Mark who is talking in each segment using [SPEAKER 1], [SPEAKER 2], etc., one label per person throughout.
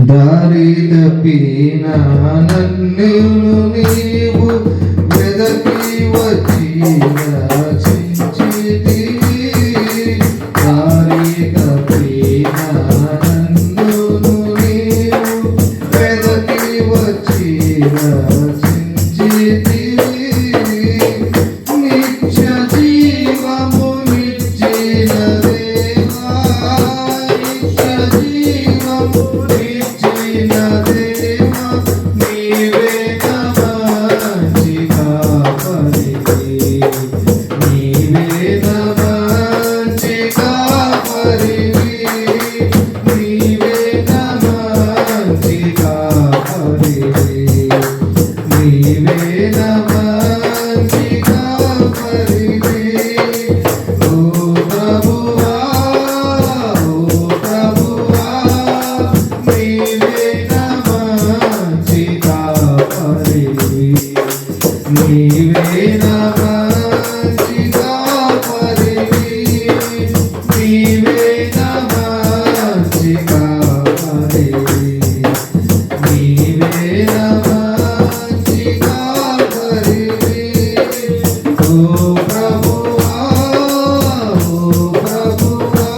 [SPEAKER 1] దారి తప్పిన నన్ను నీవు వెదకి వచ్చి రక్షించితివి. దారి తప్పిన నన్ను నీవు వెదకి వచ్చి రక్షించితివి. నిత్య జీవము నిచ్చిన దేవా, నిత్య జీవము నిచ్చిన దేవా, నీవే నా మంచి కాపరివి, నీవే నా మంచి కాపరివి, నీవే నా మంచి కాపరివి, నీవే నా మంచి కాపరివి. ఓ ప్రభువా, ఓ ప్రభువా, నీవే నా మంచి కాపరివి, నీవే నా మంచి కాపరివి, నీవే నా మంచి కాపరివి, నీవే నా మంచి కాపరివి. ఓ ప్రభువా, ఓ ప్రభువా,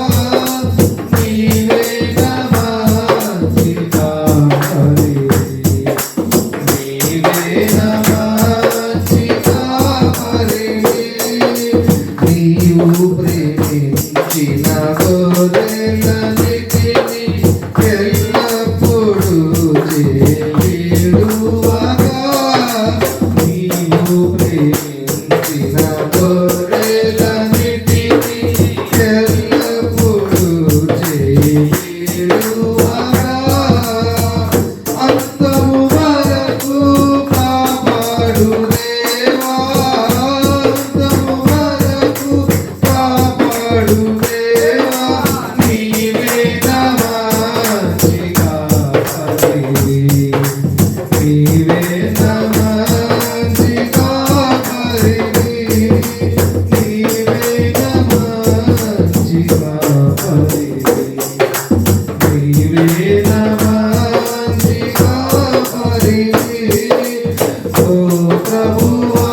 [SPEAKER 1] నీవే నా మంచి కాపరివి, నీవే నా మంచి కాపరివి. నీవు ప్రేమించిన గొర్రెలన్నిటినీ ఎల్లప్పుడూ చేయువాగా, నీవు ప్రేమించిన గొర్రెలన్నిటినీ ఎల్లప్పుడూ చేయువాగా, అంతము వరకు కాపాడు దేవా, అంతము వరకు కాపాడు దేవా, నీవే నా మంచి కాపరివి, నీవే నా మంచి కాపరివి, నీవే నా మంచి కాపరివి, నీవే నా మంచి కాపరివి. ఓ ప్రభువా,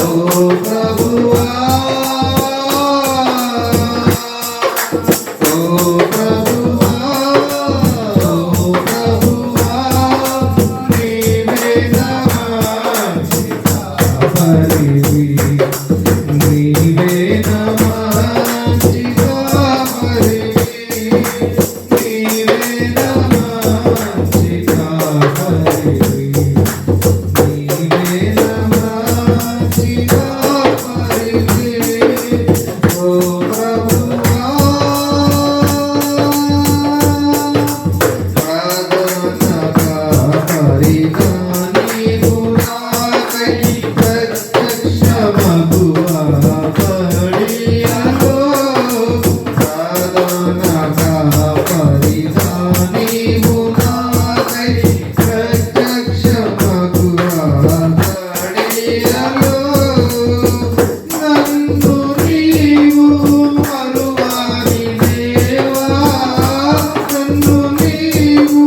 [SPEAKER 1] ఓ ప్రభువా, ఓ ప్రభువా, ఓ ప్రభువా, నీవే నా మంచి కాపరివి, నీవే నా మంచి కాపరివి, నీవే నా మంచి కాపరివి, నీవే నా మంచి కాపరివి. ఓ ప్రభువా, ప్రార్థన కాపరిగా నీవు నాకై ప్రత్యక్షమగువా బడియలో, ప్రార్థన కాపరిగా నీవు నాకై ప్రత్యక్షమగువా బడియలో, నన్ను నీవు మరువని దేవా, నన్ను నీవు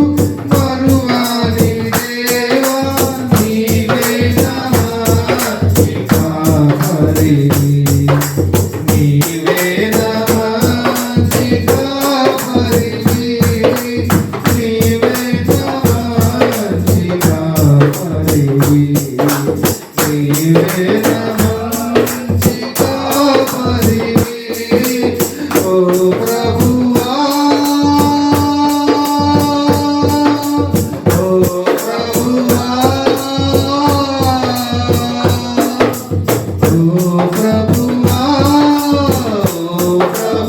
[SPEAKER 1] మరువని దేవా, నీవే నా మంచి కాపరివి, నీవే నా మంచి కాపరివి, నీవే నా మంచి కాపరివి, నీవే నా మంచి కాపరివి. ఓ ప్రభువా, ఓ ప్రభువా, ఓ ప్రభువా, ఓ ప్రభువా,